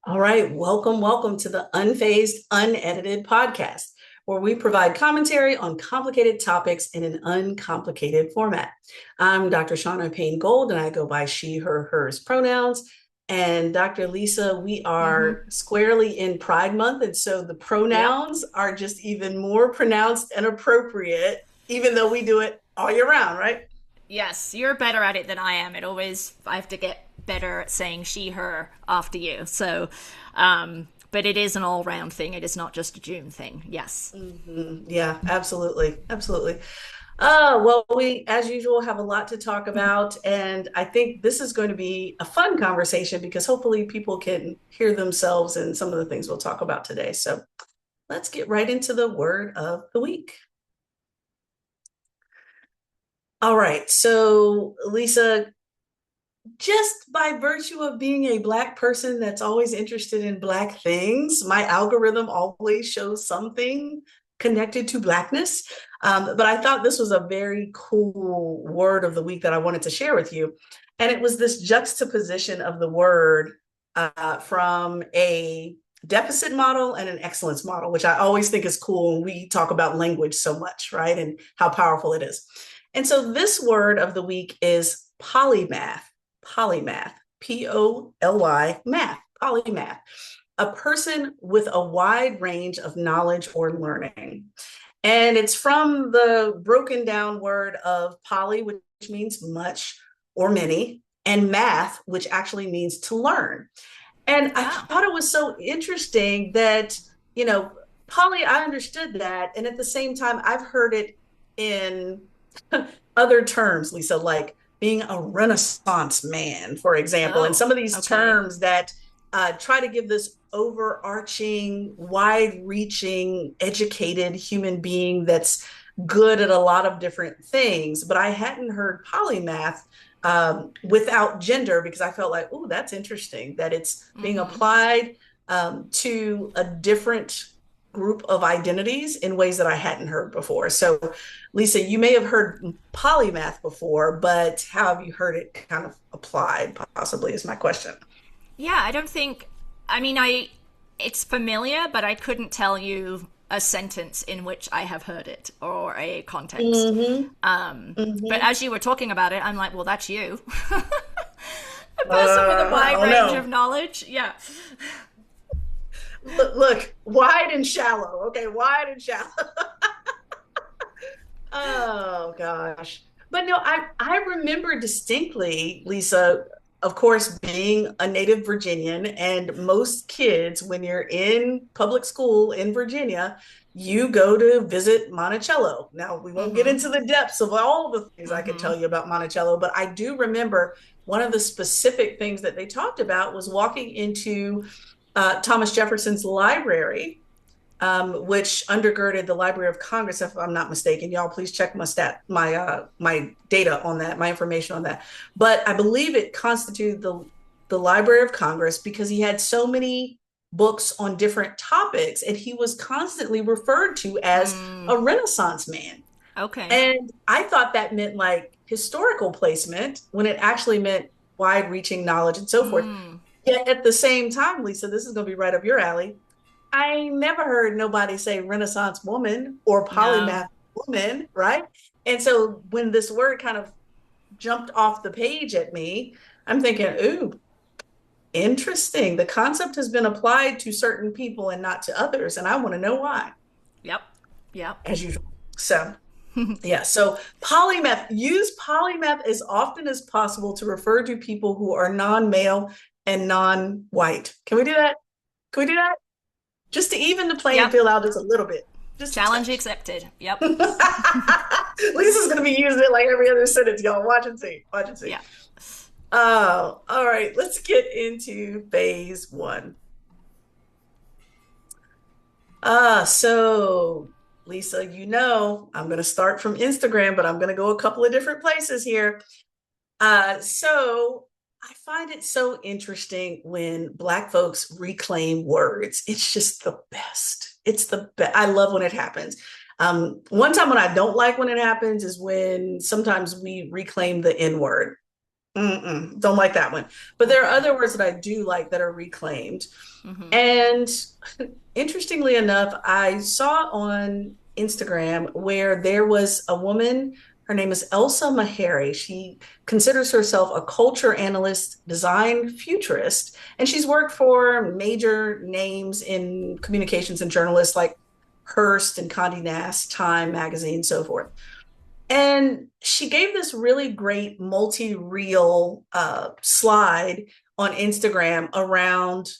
All right, welcome to the Unfazed, Unedited podcast, where we provide commentary on complicated topics in an uncomplicated format. I'm Dr. Shaunna Payne Gold, and I go by she, her, hers pronouns. And Dr. Lisa, we are squarely in Pride Month, and so the Yep. pronouns are just even more pronounced and appropriate, even though we do it all year round, right? Yes, you're better at it than I am. I have to get better at saying she, her after you. But it is an all round thing. It is not just a June thing. Yes. Yeah, absolutely. Absolutely. Well, we, as usual, have a lot to talk about. And I think this is going to be a fun conversation because hopefully people can hear themselves in some of the things we'll talk about today. So let's get right into the word of the week. All right. So, Lisa, just by virtue of being a Black person that's always interested in Black things, my algorithm always shows something connected to Blackness. But I thought this was a very cool word of the week that I wanted to share with you. And it was this juxtaposition of the word from a deficit model and an excellence model, which I always think is cool when we talk about language so much, right? And how powerful it is. And so this word of the week is polymath. Polymath, Poly math, polymath, a person with a wide range of knowledge or learning. And it's from the broken down word of poly, which means much or many, and math, which actually means to learn. And I Oh, thought it was so interesting that, you know, poly, I understood that. And at the same time, I've heard it in other terms, Lisa, like being a Renaissance man, for example, and oh, some of these okay. terms that try to give this overarching, wide reaching, educated human being that's good at a lot of different things. But I hadn't heard polymath without gender because I felt like, oh, that's interesting that it's being applied to a different group of identities in ways that I hadn't heard before. So, Lisa, you may have heard polymath before, but how have you heard it kind of applied, possibly, is my question. Yeah, I don't think. I mean, it's familiar, but I couldn't tell you a sentence in which I have heard it or a context. Mm-hmm. But Mm-hmm. as you were talking about it, I'm like, well, that's you. A person with a I wide don't range of know. knowledge. Yeah. Look, wide and shallow. Okay, wide and shallow. Oh gosh. But no, I remember distinctly, Lisa, of course, being a native Virginian, and most kids, when you're in public school in Virginia, you go to visit Monticello. Now, we won't get into the depths of all the things I could tell you about Monticello, but I do remember one of the specific things that they talked about was walking into Thomas Jefferson's library, which undergirded the Library of Congress, if I'm not mistaken. Y'all, please check my data on that, my information on that. But I believe it constituted the Library of Congress because he had so many books on different topics, and he was constantly referred to as a Renaissance man. Okay. And I thought that meant like historical placement when it actually meant wide-reaching knowledge and so forth. Yet at the same time, Lisa, this is going to be right up your alley. I never heard nobody say Renaissance woman or No. polymath woman, right? And so when this word kind of jumped off the page at me, I'm thinking, ooh, interesting. The concept has been applied to certain people and not to others. And I want to know why, Yep. Yep. as usual. So, yeah. So, polymath, use polymath as often as possible to refer to people who are non male and non white. Can we do that? Can we do that? Just to even the playing Yep. field out just a little bit, just a Challenge touch. accepted. Yep. Lisa's gonna be using it like every other sentence, y'all. Watch and see. Watch and see. Yeah. Oh, all right. Let's get into phase one. So Lisa, I'm gonna start from Instagram, but I'm gonna go a couple of different places here. So I find it so interesting when Black folks reclaim words. It's just the best. It's the best. I love when it happens. One time when I don't like when it happens is when sometimes we reclaim the N word. Mm-mm, don't like that one. But there are Okay. other words that I do like that are reclaimed. Mm-hmm. And interestingly enough, I saw on Instagram where there was a woman, her name is Elsa Mahere. She considers herself a culture analyst, design futurist, and she's worked for major names in communications and journalists like Hearst and Condé Nast, Time Magazine, so forth. And she gave this really great multi-reel slide on Instagram around,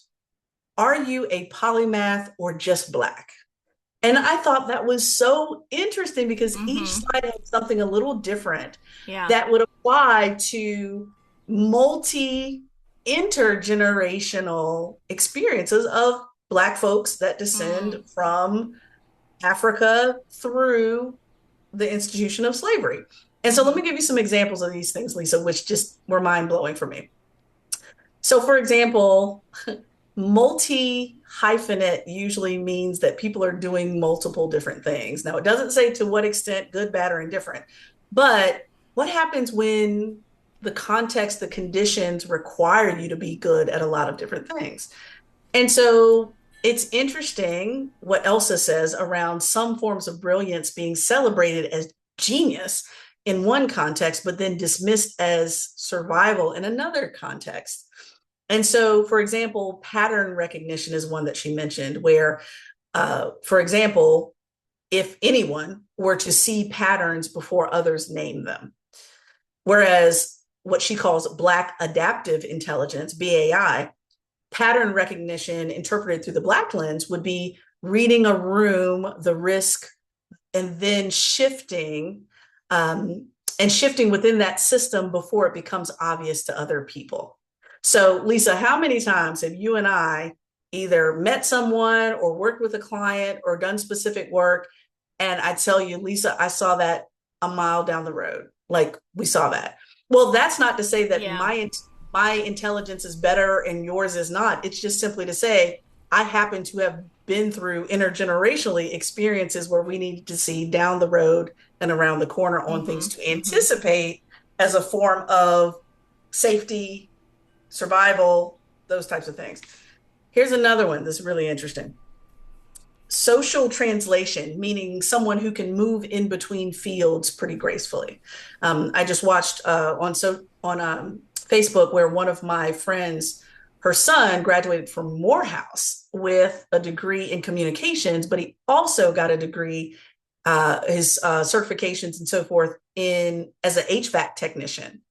are you a polymath or just Black? And I thought that was so interesting because each Mm-hmm. slide had something a little different Yeah. that would apply to multi intergenerational experiences of Black folks that descend Mm. from Africa through the institution of slavery. And so let Mm-hmm. me give you some examples of these things, Lisa, which just were mind blowing for me. So, for example, multi hyphenate usually means that people are doing multiple different things. Now, it doesn't say to what extent, good, bad, or indifferent, but what happens when the context, the conditions require you to be good at a lot of different things? And so it's interesting what Elsa says around some forms of brilliance being celebrated as genius in one context, but then dismissed as survival in another context. And so, for example, pattern recognition is one that she mentioned, where, for example, if anyone were to see patterns before others name them, whereas what she calls Black adaptive intelligence, BAI, pattern recognition interpreted through the Black lens would be reading a room, the risk, and then um, shifting within that system before it becomes obvious to other people. So, Lisa, how many times have you and I either met someone or worked with a client or done specific work? And I tell you, Lisa, I saw that a mile down the road. Like we saw that. Well, that's not to say that Yeah. my intelligence is better and yours is not. It's just simply to say I happen to have been through intergenerationally experiences where we needed to see down the road and around the corner on Mm-hmm. things to Mm-hmm. anticipate as a form of safety, survival, those types of things. Here's another one that's really interesting. Social translation, meaning someone who can move in between fields pretty gracefully. I just watched on Facebook where one of my friends, her son graduated from Morehouse with a degree in communications, but he also got a degree, his certifications and so forth in as an HVAC technician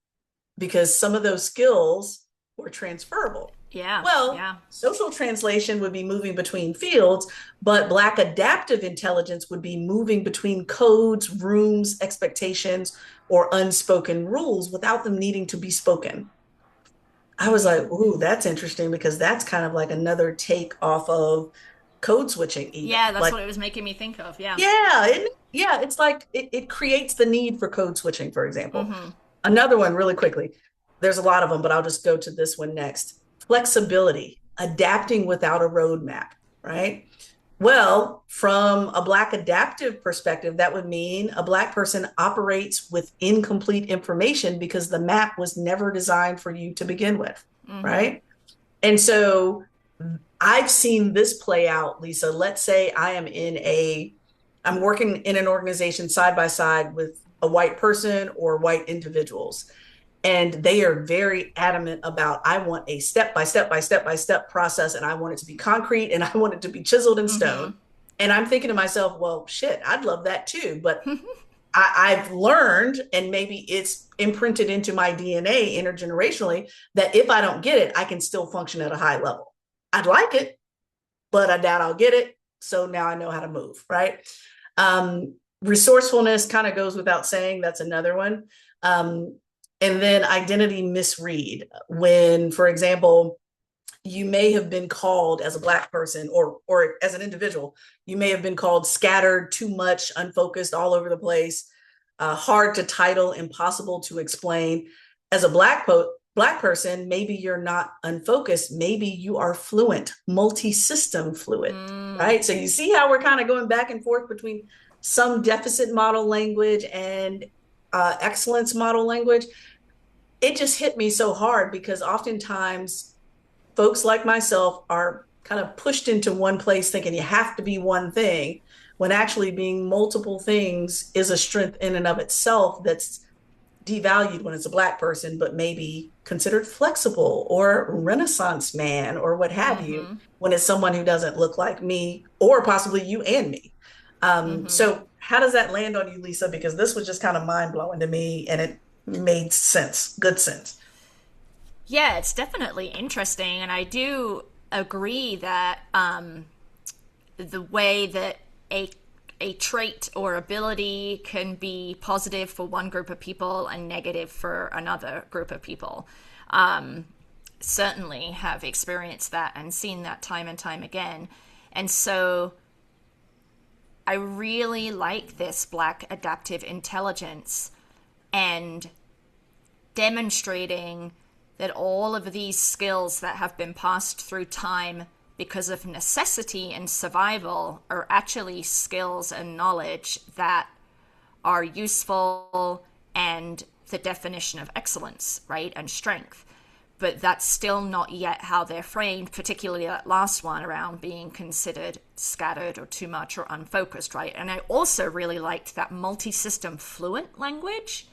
because some of those skills were transferable. Yeah. Well, Yeah. social translation would be moving between fields, but Black adaptive intelligence would be moving between codes, rooms, expectations, or unspoken rules without them needing to be spoken. I was Mm-hmm. like, ooh, that's interesting because that's kind of like another take off of code switching, Yeah, even. that's Like, what it was making me think of. Yeah. yeah, it's like it creates the need for code switching, for example. Mm-hmm. Another one, really quickly. There's a lot of them, but I'll just go to this one next. Flexibility, adapting without a roadmap, right? Well, from a Black adaptive perspective, that would mean a Black person operates with incomplete information because the map was never designed for you to begin with, Mm-hmm. right? And so I've seen this play out, Lisa. Let's say I'm working in an organization side by side with a white person or white individuals. And they are very adamant about, I want a step by step by step by step process, and I want it to be concrete and I want it to be chiseled in Mm-hmm. stone. And I'm thinking to myself, well, shit, I'd love that too. But I've learned, and maybe it's imprinted into my DNA intergenerationally, that if I don't get it, I can still function at a high level. I'd like it, but I doubt I'll get it. So now I know how to move, right? Resourcefulness kind of goes without saying. That's another one. And then identity misread. When, for example, you may have been called as a Black person or as an individual, you may have been called scattered, too much, unfocused, all over the place, hard to title, impossible to explain. As a Black person, maybe you're not unfocused, maybe you are fluent, multi-system fluid, Mm. right? So you see how we're kind of going back and forth between some deficit model language and excellence model language. it just hit me so hard because oftentimes folks like myself are kind of pushed into one place thinking you have to be one thing, when actually being multiple things is a strength in and of itself that's devalued when it's a Black person, but maybe considered flexible or Renaissance man or what have you, Mm-hmm. when it's someone who doesn't look like me or possibly you and me. Mm-hmm. So, how does that land on you, Lisa? Because this was just kind of mind blowing to me and it made sense, good sense. Yeah, it's definitely interesting, and I do agree that the way that a trait or ability can be positive for one group of people and negative for another group of people. Certainly have experienced that and seen that time and time again. And so I really like this Black adaptive intelligence and demonstrating that all of these skills that have been passed through time because of necessity and survival are actually skills and knowledge that are useful and the definition of excellence, right? And strength. But that's still not yet how they're framed, particularly that last one around being considered scattered or too much or unfocused, right? And I also really liked that multi system fluent language.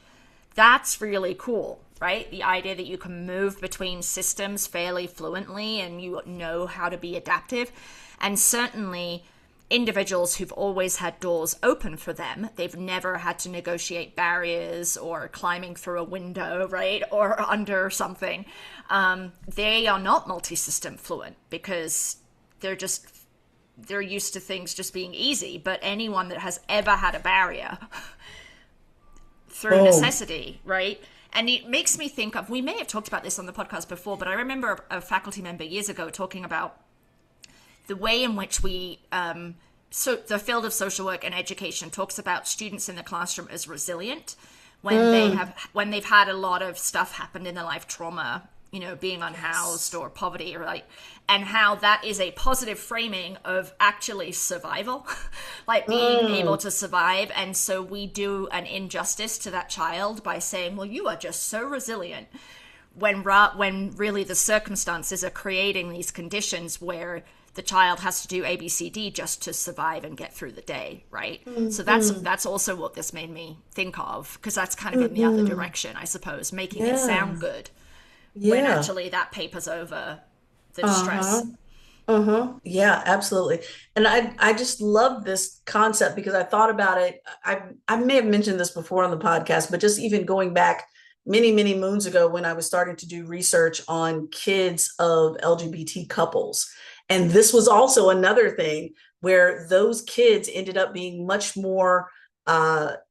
That's really cool, right? The idea that you can move between systems fairly fluently and you know how to be adaptive. And certainly, individuals who've always had doors open for them, they've never had to negotiate barriers or climbing through a window, right? Or under something. They are not multi system fluent because they're just they're used to things just being easy. But anyone that has ever had a barrier through Oh, necessity, right? And it makes me think of, we may have talked about this on the podcast before, but I remember a faculty member years ago talking about the way in which so the field of social work and education talks about students in the classroom as resilient mm, when they've had a lot of stuff happen in their life, trauma, being unhoused yes. or poverty, or like, and how that is a positive framing of actually survival, like being able Mm, to survive. And so we do an injustice to that child by saying, well, you are just so resilient, when really the circumstances are creating these conditions where the child has to do ABCD just to survive and get through the day, right? So mm, that's also what this made me think of, because that's kind of in the other mm, direction, I suppose, making it sound yeah. good when Yeah. actually that papers over the Uh-huh. stress. Uh-huh. Yeah, absolutely. And I just love this concept because I thought about it. I may have mentioned this before on the podcast, but just even going back many, many moons ago when I was starting to do research on kids of LGBT couples. And this was also another thing where those kids ended up being much more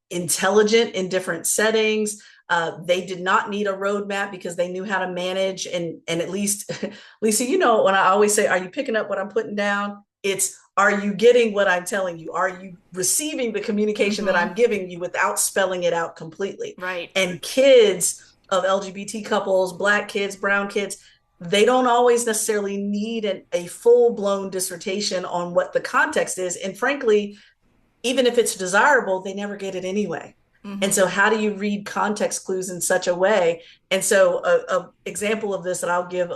intelligent in different settings. They did not need a roadmap because they knew how to manage and at least Lisa, when I always say, are you picking up what I'm putting down? It's, are you getting what I'm telling you? Are you receiving the communication that Mm-hmm. I'm giving you without spelling it out completely? Right. And kids of LGBT couples, Black kids, brown kids, they don't always necessarily need a full blown dissertation on what the context is. And frankly, even if it's desirable, they never get it anyway. And Mm-hmm. so, how do you read context clues in such a way? And so, a example of this that I'll give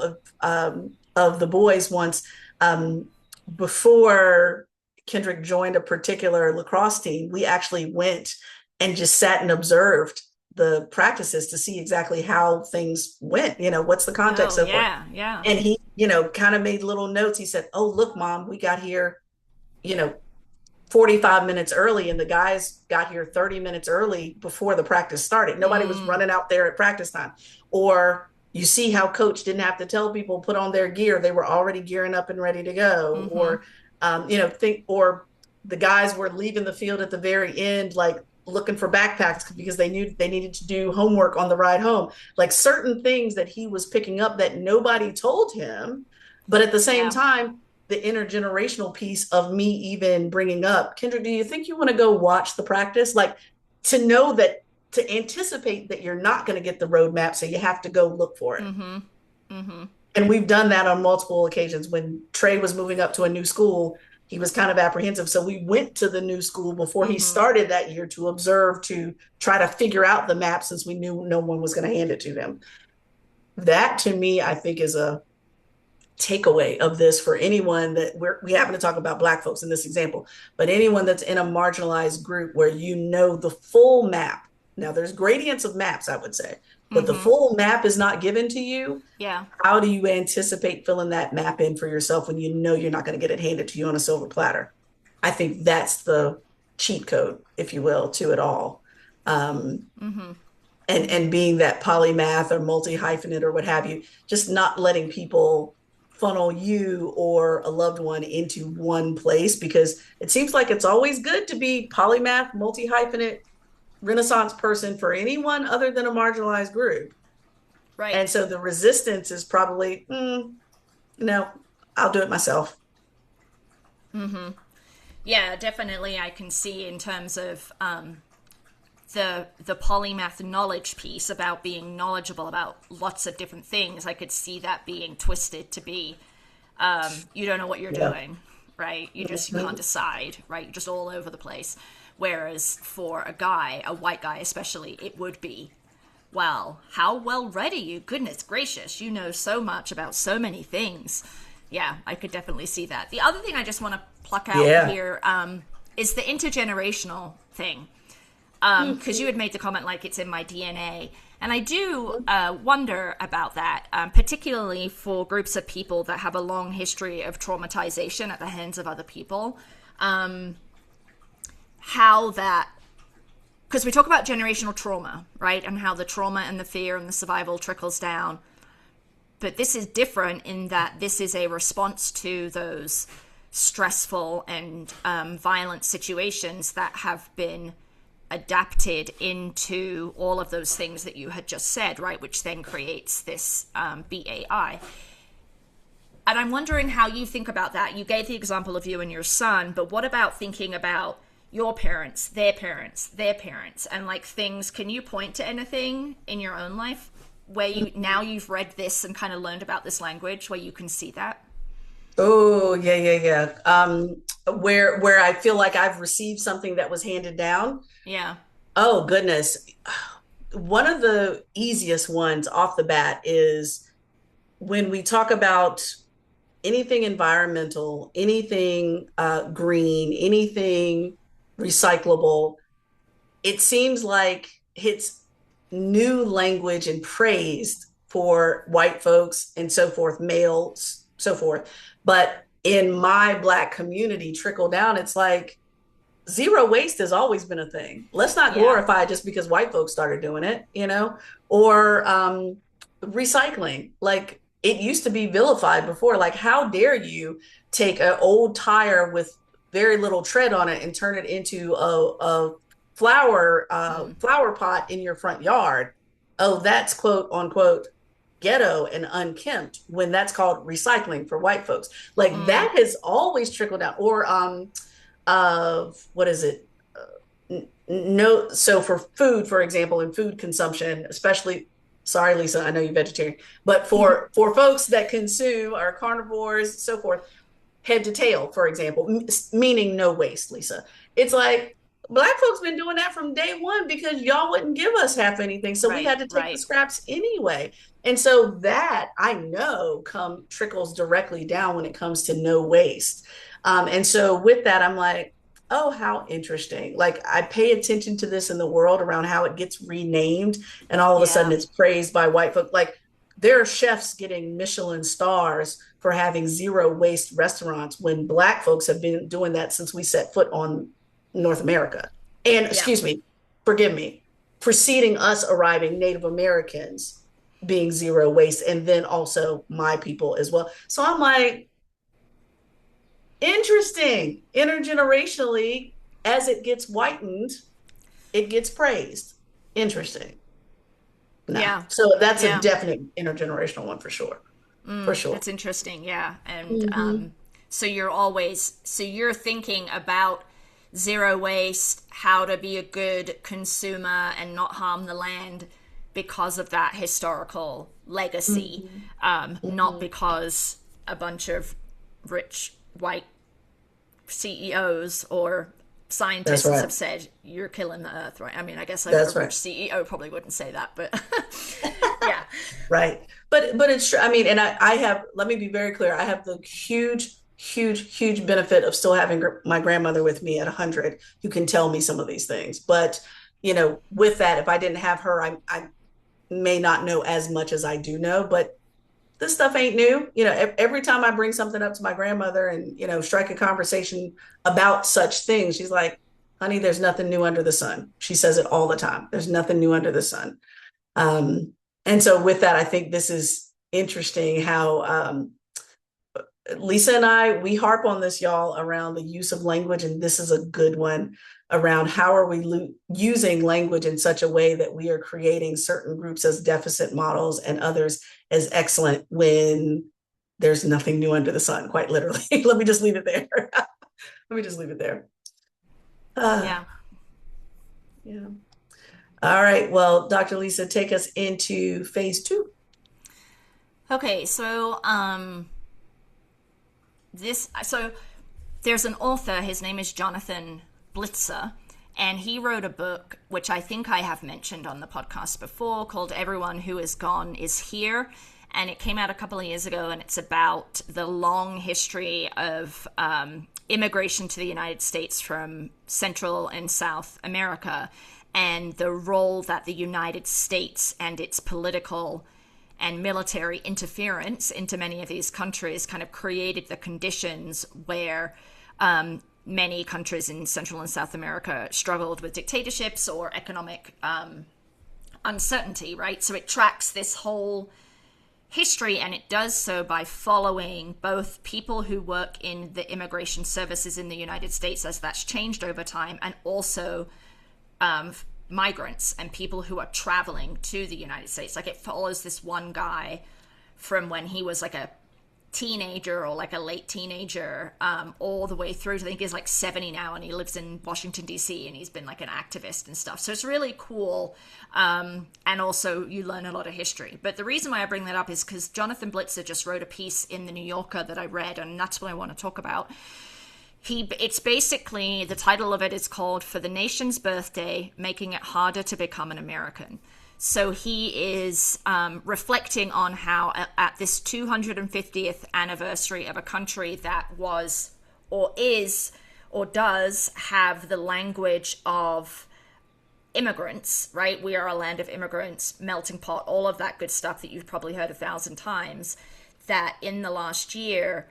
of the boys once, um, before Kendrick joined a particular lacrosse team, we actually went and just sat and observed the practices to see exactly how things went. What's the context, Oh so forth. yeah, yeah. And he, kind of made little notes. He said, "Oh, look, mom, we got here, you know, 45 minutes early and the guys got here 30 minutes early before the practice started. Nobody was Mm, running out there at practice time." Or you see how coach didn't have to tell people put on their gear. They were already gearing up and ready to go. mm-hmm. Or, or the guys were leaving the field at the very end, like looking for backpacks because they knew they needed to do homework on the ride home. Like certain things that he was picking up that nobody told him. But at the same Yeah. time, the intergenerational piece of me even bringing up, Kendra, do you think you want to go watch the practice? Like to know that, to anticipate that you're not going to get the roadmap, so you have to go look for it. Mm-hmm. Mm-hmm. And we've done that on multiple occasions. When Trey was moving up to a new school, he was kind of apprehensive. So we went to the new school before he Mm-hmm. started that year to observe, to try to figure out the map since we knew no one was going to hand it to him. That to me, I think is a takeaway of this for anyone that we happen to talk about Black folks in this example, but anyone that's in a marginalized group where you know the full map. Now, there's gradients of maps, I would say, but the Mm-hmm. full map is not given to you. Yeah. How do you anticipate filling that map in for yourself when you know you're not going to get it handed to you on a silver platter? I think that's the cheat code, if you will, to it all. Um, Mm-hmm. and being that polymath or multi hyphenate or what have you, just not letting people funnel you or a loved one into one place, because it seems like it's always good to be polymath, multi hyphenate, Renaissance person for anyone other than a marginalized group. Right. And so the resistance is probably, no, I'll do it myself. Mm-hmm. Yeah, definitely. I can see in terms of the polymath knowledge piece about being knowledgeable about lots of different things. I could see that being twisted to be you don't know what you're Yeah. doing, right? You can't Mhm. decide, right? You're just all over the place. Whereas for a guy, a white guy especially, it would be, well, how well read are you? Goodness gracious, you know so much about so many things. Yeah, I could definitely see that. The other thing I just want to pluck out Yeah. here is the intergenerational thing. Because you Mhm. had made the comment like it's in my DNA. And I do wonder about that, particularly for groups of people that have a long history of traumatization at the hands of other people. How that, because we talk about generational trauma, right? And how the trauma and the fear and the survival trickles down. But this is different in that this is a response to those stressful and violent situations that have been adapted into all of those things that you had just said, right? Which then creates this BAI. And I'm wondering how you think about that. You gave the example of you and your son, but what about thinking about your parents, their parents, their parents, and like things? Can you point to anything in your own life where you now you've read this and kind of learned about this language where you can see that? Oh, yeah, yeah, yeah. Where I feel like I've received something that was handed down. Yeah. Oh, goodness. One of the easiest ones off the bat is when we talk about anything environmental, anything green, anything recyclable. It seems like it's new language and praised for white folks and so forth, males, so forth. But in my Black community, trickle down, it's like zero waste has always been a thing. Let's not Yeah. glorify it just because white folks started doing it, or recycling. Like it used to be vilified before. Like, how dare you take an old tire with very little tread on it and turn it into a Mm. flower pot in your front yard? Oh, that's quote unquote ghetto and unkempt when that's called recycling for white folks. Like Mm. that has always trickled down. Or of what is it? No, so for food, for example, in food consumption, especially, sorry, Lisa, I know you're vegetarian, but for folks that consume are carnivores, so forth, head to tail, for example, meaning no waste, Lisa. It's like Black folks been doing that from day one because y'all wouldn't give us half anything, so we Right. had to take the Right. scraps anyway. And so that I know come trickles directly down when it comes to no waste. And so with that, I'm like, oh, how interesting. Like I pay attention to this in the world around how it gets renamed, and all of a sudden Yeah. it's praised by white folk. Like there are chefs getting Michelin stars for having zero waste restaurants when Black folks have been doing that since we set foot on North America. And Yeah. excuse me, forgive me, preceding us arriving, Native Americans being zero waste, and then also my people as well. So I'm like, interesting. Intergenerationally, as it gets whitened, it gets praised. Interesting. No. Yeah. So that's a Yeah. definite intergenerational one for sure. For sure. That's interesting. Yeah. And Mm-hmm. so you're always, so you're thinking about zero waste, how to be a good consumer and not harm the land because of that historical legacy, Mm-hmm. not Mm-hmm. because a bunch of rich white CEOs or That's scientists right. have said you're killing the earth, right? I mean, I guess a That's right. rich CEO probably wouldn't say that, but yeah. Right. But it's true. I mean, and I have, let me be very clear. I have the huge benefit of still having my grandmother with me at 100 who can tell me some of these things. But, with that, if I didn't have her, I may not know as much as I do know, but this stuff ain't new. Every time I bring something up to my grandmother and, strike a conversation about such things, she's like, honey, there's nothing new under the sun. She says it all the time. There's nothing new under the sun. Um, and so with that, I think this is interesting how Lisa and we harp on this, y'all, around the use of language. And this is a good one around how are we using language in such a way that we are creating certain groups as deficit models and others as excellent when there's nothing new under the sun, quite literally. Let me just leave it there. Let me just leave it there. Uh, Yeah. yeah. All right. Well, Dr. Lisa, take us into phase two. Okay, so there's an author, his name is Jonathan Blitzer, and he wrote a book which I think I have mentioned on the podcast before called Everyone Who Is Gone Is Here. And it came out a couple of years ago, and it's about the long history of immigration to the United States from Central and South America, and the role that the United States and its political and military interference into many of these countries kind of created the conditions where many countries in Central and South America struggled with dictatorships or economic uncertainty, right? So it tracks this whole history, and it does so by following both people who work in the immigration services in the United States as that's changed over time, and also migrants and people who are traveling to the United States. Like, it follows this one guy from when he was like a teenager or like a late teenager, all the way through to, I think he's like 70 now, and he lives in Washington DC, and he's been like an activist and stuff. So it's really cool, and also you learn a lot of history. But the reason why I bring that up is because Jonathan Blitzer just wrote a piece in the New Yorker that I read, and that's what I want to talk about. It's basically, the title of it is called "For the Nation's Birthday, Making It Harder to Become an American." So he is reflecting on how at this 250th anniversary of a country that was or is or does have the language of immigrants, right? We are a land of immigrants, melting pot, all of that good stuff that you've probably heard 1,000 times, that in the last year,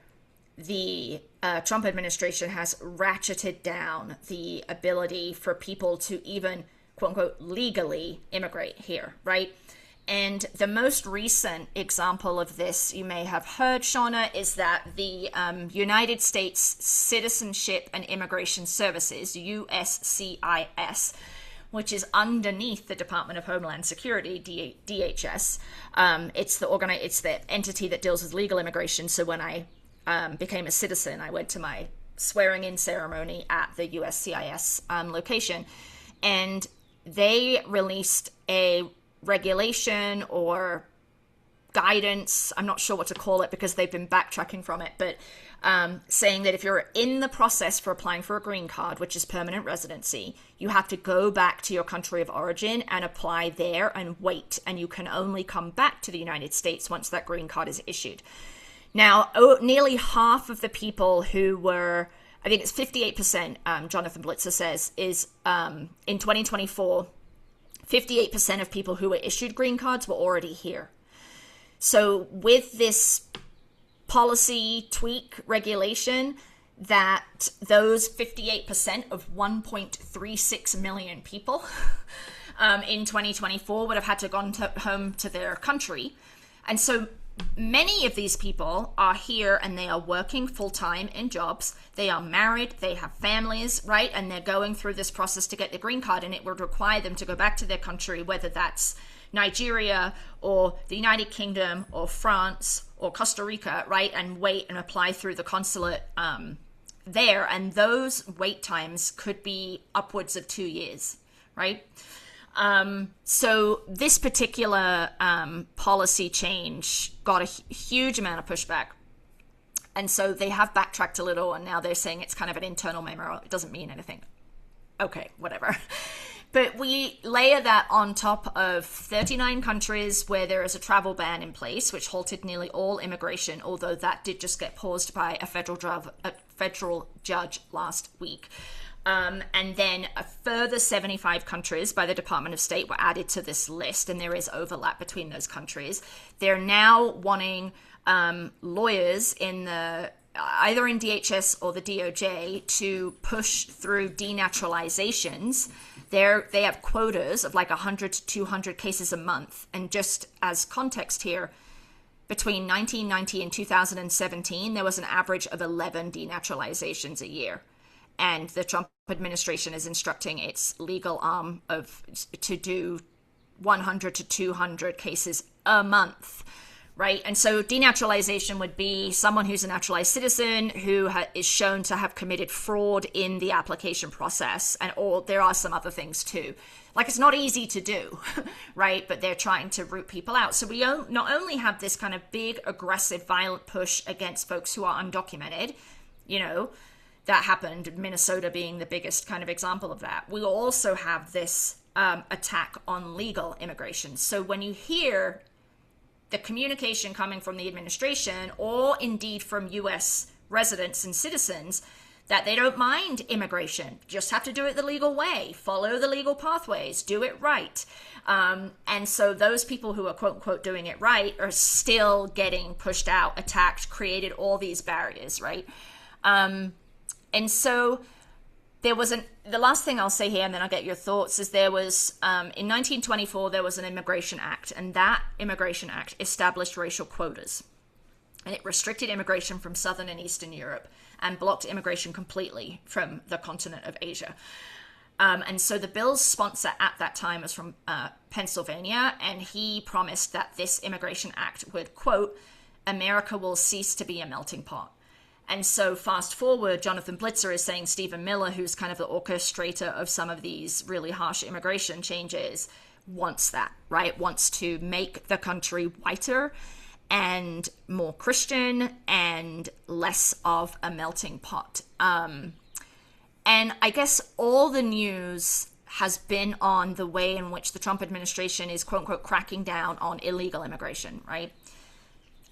the Trump administration has ratcheted down the ability for people to even, quote unquote, legally immigrate here, right? And the most recent example of this, you may have heard, Shaunna, is that the United States Citizenship and Immigration Services, USCIS, which is underneath the Department of Homeland Security, DHS. It's the entity that deals with legal immigration. So when I became a citizen, I went to my swearing-in ceremony at the USCIS location, and they released a regulation or guidance, I'm not sure what to call it because they've been backtracking from it, but saying that if you're in the process for applying for a green card, which is permanent residency, you have to go back to your country of origin and apply there and wait, and you can only come back to the United States once that green card is issued. Now, nearly half of the people who were, I think it's 58%, Jonathan Blitzer says, is in 2024, 58% of people who were issued green cards were already here. So with this policy tweak regulation, that those 58% of 1.36 million people in 2024 would have had to gone home to their country. And so many of these people are here and they are working full-time in jobs. They are married, they have families, right? And they're going through this process to get the green card, and it would require them to go back to their country, whether that's Nigeria or the United Kingdom or France or Costa Rica, right? And wait and apply through the consulate there. And those wait times could be upwards of 2 years, right? So this particular policy change got a huge amount of pushback. And so they have backtracked a little, and now they're saying it's kind of an internal memo. It doesn't mean anything. Okay, whatever. But we layer that on top of 39 countries where there is a travel ban in place, which halted nearly all immigration, although that did just get paused by a federal judge last week. And then a further 75 countries by the Department of State were added to this list, and there is overlap between those countries. They're now wanting lawyers in the either in DHS or the DOJ to push through denaturalizations. They have quotas of like 100 to 200 cases a month. And just as context here, between 1990 and 2017, there was an average of 11 denaturalizations a year. And the Trump administration is instructing its legal arm to do 100 to 200 cases a month. Right. And so denaturalization would be someone who's a naturalized citizen who is shown to have committed fraud in the application process. Or there are some other things, too. Like, it's not easy to do. Right. But they're trying to root people out. So we not only have this kind of big, aggressive, violent push against folks who are undocumented, that happened, Minnesota being the biggest kind of example of that. We also have this attack on legal immigration. So when you hear the communication coming from the administration or indeed from U.S. residents and citizens that they don't mind immigration, just have to do it the legal way, follow the legal pathways, do it right. And so those people who are quote unquote doing it right are still getting pushed out, attacked, created all these barriers, right? And so there was the last thing I'll say here, and then I'll get your thoughts, is there was, in 1924, there was an Immigration Act, and that Immigration Act established racial quotas. And it restricted immigration from Southern and Eastern Europe and blocked immigration completely from the continent of Asia. And so the bill's sponsor at that time was from Pennsylvania, and he promised that this Immigration Act would, quote, America will cease to be a melting pot. And so fast forward, Jonathan Blitzer is saying Stephen Miller, who's kind of the orchestrator of some of these really harsh immigration changes, wants that, right? Wants to make the country whiter and more Christian and less of a melting pot. And I guess all the news has been on the way in which the Trump administration is, quote unquote, cracking down on illegal immigration, right?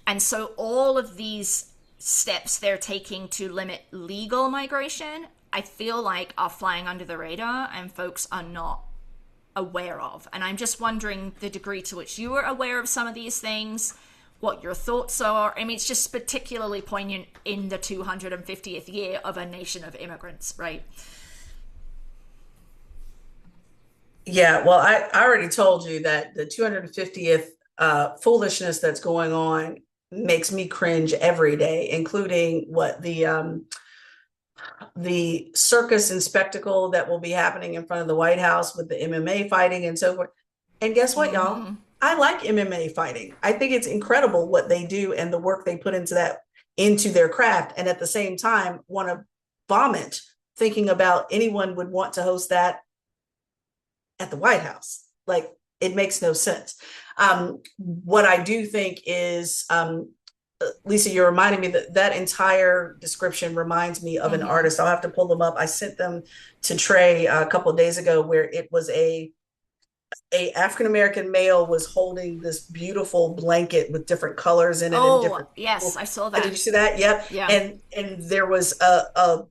And so all of these steps they're taking to limit legal migration, I feel like are flying under the radar and folks are not aware of. And I'm just wondering the degree to which you are aware of some of these things, what your thoughts are. I mean, it's just particularly poignant in the 250th year of a nation of immigrants, right? Yeah, well, I already told you that the 250th foolishness that's going on makes me cringe every day, including what the circus and spectacle that will be happening in front of the White House with the MMA fighting and so forth. And guess what, y'all? Mm-hmm. I like MMA fighting. I think it's incredible what they do and the work they put into their craft, and at the same time want to vomit thinking about anyone would want to host that at the White House. Like, it makes no sense. What I do think is, Lisa, you're reminding me that entire description reminds me of an artist. I'll have to pull them up. I sent them to Trey a couple of days ago, where it was a African-American male was holding this beautiful blanket with different colors in it. Oh, and different yes, I saw that. Did you see that? Yep. Yeah. And there was a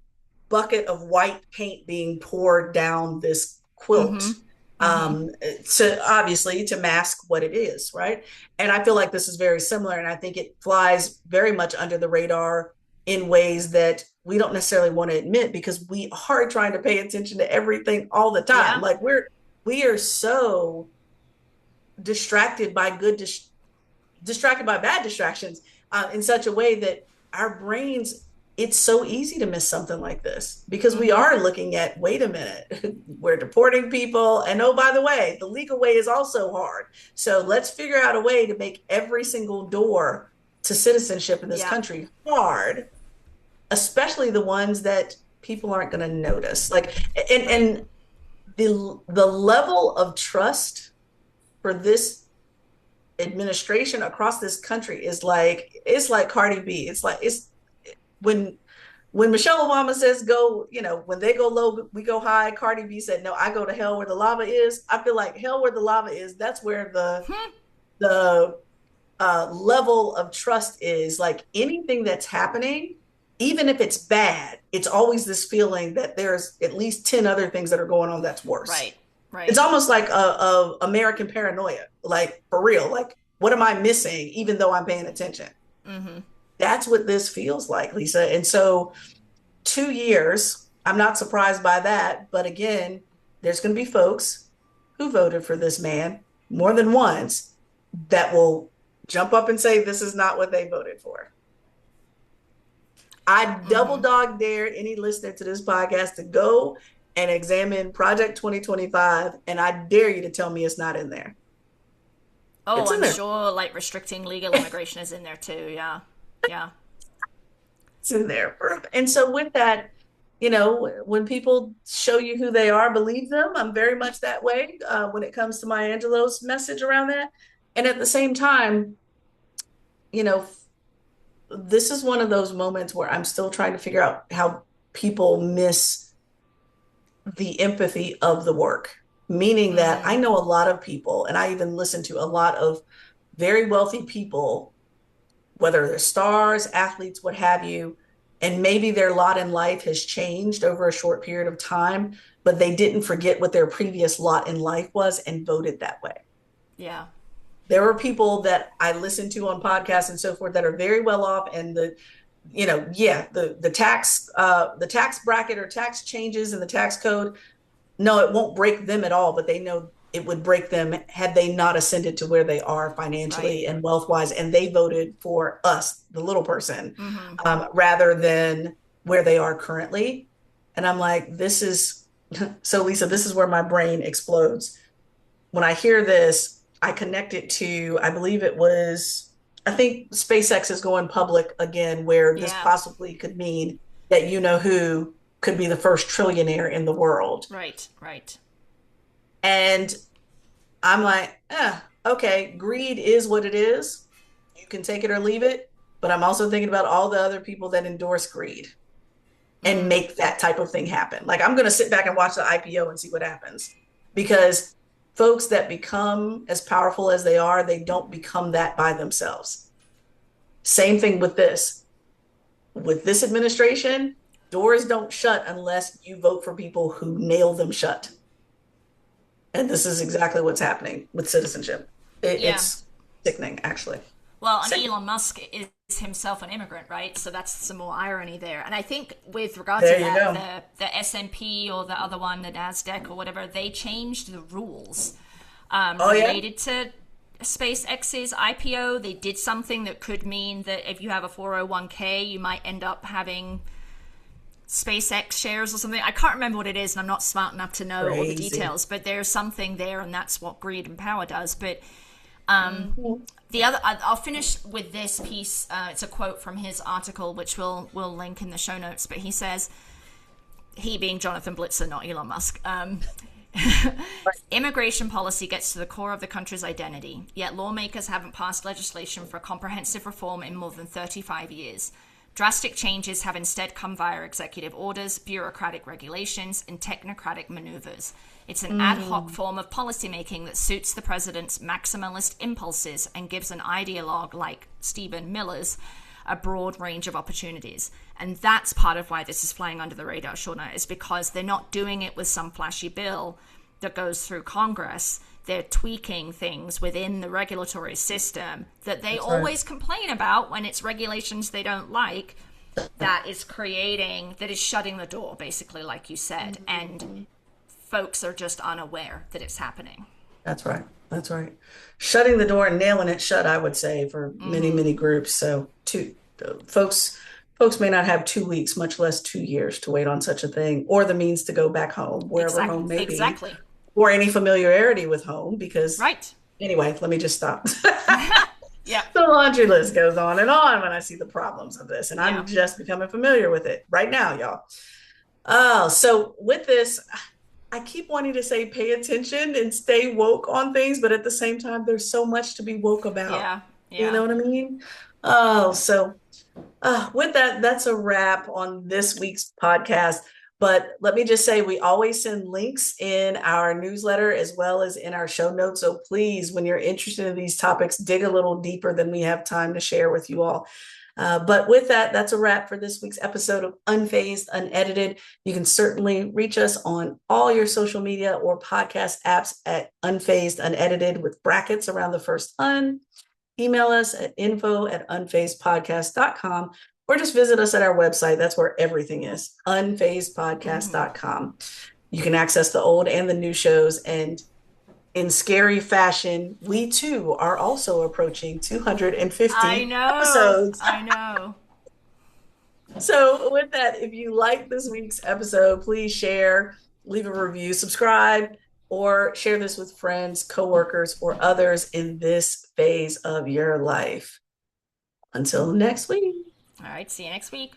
bucket of white paint being poured down this quilt. To mask what it is, right? And I feel like this is very similar, and I think it flies very much under the radar in ways that we don't necessarily want to admit, because we are trying to pay attention to everything all the time. Yeah. Like, we are so distracted by distracted by bad distractions in such a way that our brains, it's so easy to miss something like this, because we are looking at, wait a minute, we're deporting people. And oh, by the way, the legal way is also hard. So let's figure out a way to make every single door to citizenship in this country hard, especially the ones that people aren't going to notice. Like, and the level of trust for this administration across this country is like, it's like Cardi B. when Michelle Obama says go, when they go low, we go high. Cardi B said, no, I go to hell where the lava is. I feel like hell where the lava is, that's where the level of trust is. Like anything that's happening, even if it's bad, it's always this feeling that there's at least 10 other things that are going on that's worse. Right. It's Right. almost like a American paranoia, like for real. Like, what am I missing, even though I'm paying attention? Mm-hmm. That's what this feels like, Lisa. And so 2 years, I'm not surprised by that. But again, there's going to be folks who voted for this man more than once that will jump up and say this is not what they voted for. I double Mm-hmm. dog dare any listener to this podcast to go and examine Project 2025, and I dare you to tell me it's not in there. Oh, It's in I'm there. sure like restricting legal immigration is in there too. Yeah. Yeah. It's in there. And so with that, when people show you who they are, believe them. I'm very much that way when it comes to Maya Angelou's message around that. And at the same time, you know, this is one of those moments where I'm still trying to figure out how people miss the empathy of the work. Meaning that Mm-hmm. I know a lot of people, and I even listen to a lot of very wealthy people, whether they're stars, athletes, what have you, and maybe their lot in life has changed over a short period of time, but they didn't forget what their previous lot in life was and voted that way. Yeah. There are people that I listen to on podcasts and so forth that are very well off, and yeah, the tax bracket or tax changes in the tax code, no, it won't break them at all, but they know it would break them had they not ascended to where they are Right. financially and wealth wise. And they voted for us, the little person, Mm-hmm. rather than where they are currently. And I'm like, this is so, Lisa, this is where my brain explodes. When I hear this, I connect it to, I believe it was, I think SpaceX is going public again, where this Yeah. possibly could mean that who could be the first trillionaire in the world. Right. Right. And I'm like, okay, greed is what it is. You can take it or leave it. But I'm also thinking about all the other people that endorse greed and Mm. make that type of thing happen. Like, I'm going to sit back and watch the IPO and see what happens. Because folks that become as powerful as they are, they don't become that by themselves. Same thing with this. With this administration, doors don't shut unless you vote for people who nail them shut. And this is exactly what's happening with citizenship. Yeah. It's sickening, actually. Well, and Sickening. Elon Musk is himself an immigrant, right? So that's some more irony there. And I think with regard to There you that, go. the S&P or the other one, the Nasdaq or whatever, they changed the rules Oh, yeah. related to SpaceX's IPO. They did something that could mean that if you have a 401k, you might end up having SpaceX shares or something. I can't remember what it is, and I'm not smart enough to know all the Crazy. details, but there's something there, and that's what greed and power does. But Mhm. the other, I'll finish with this piece. It's a quote from his article, which we'll link in the show notes. But he says, he being Jonathan Blitzer, not Elon Musk. Immigration policy gets to the core of the country's identity, yet lawmakers haven't passed legislation for comprehensive reform in more than 35 years. Drastic changes have instead come via executive orders, bureaucratic regulations, and technocratic maneuvers. It's an ad hoc Mm. form of policymaking that suits the president's maximalist impulses and gives an ideologue like Stephen Miller's a broad range of opportunities. And that's part of why this is flying under the radar, Shaunna, is because they're not doing it with some flashy bill that goes through Congress. They're tweaking things within the regulatory system that they That's right. always complain about when it's regulations they don't like, that is creating, that is shutting the door, basically, like you said. And folks are just unaware that it's happening. That's right. That's right. Shutting the door and nailing it shut, I would say, for many, Mm-hmm. many groups. So, folks may not have 2 weeks, much less 2 years, to wait on such a thing, or the means to go back home, wherever Exactly. home may be, Exactly. or any familiarity with home. Because Right. anyway, let me just stop. Yeah. The laundry list goes on and on when I see the problems of this, and Yeah. I'm just becoming familiar with it right now, y'all. Oh, so with this, I keep wanting to say pay attention and stay woke on things, but at the same time, there's so much to be woke about. Yeah. You Yeah. know what I mean? Oh, so With that, that's a wrap on this week's podcast. But let me just say, we always send links in our newsletter as well as in our show notes. So please, when you're interested in these topics, dig a little deeper than we have time to share with you all. But with that, that's a wrap for this week's episode of Unfazed, Unedited. You can certainly reach us on all your social media or podcast apps at Unfazed, Unedited with brackets around the first un. Email us at info@unfazedpodcast.com or just visit us at our website. That's where everything is, unfazedpodcast.com. You can access the old and the new shows. And in scary fashion, we too are also approaching I 250 know. episodes. I know. So, with that, if you like this week's episode, please share, leave a review, subscribe, or share this with friends, coworkers, or others in this phase of your life. Until next week. All right. See you next week.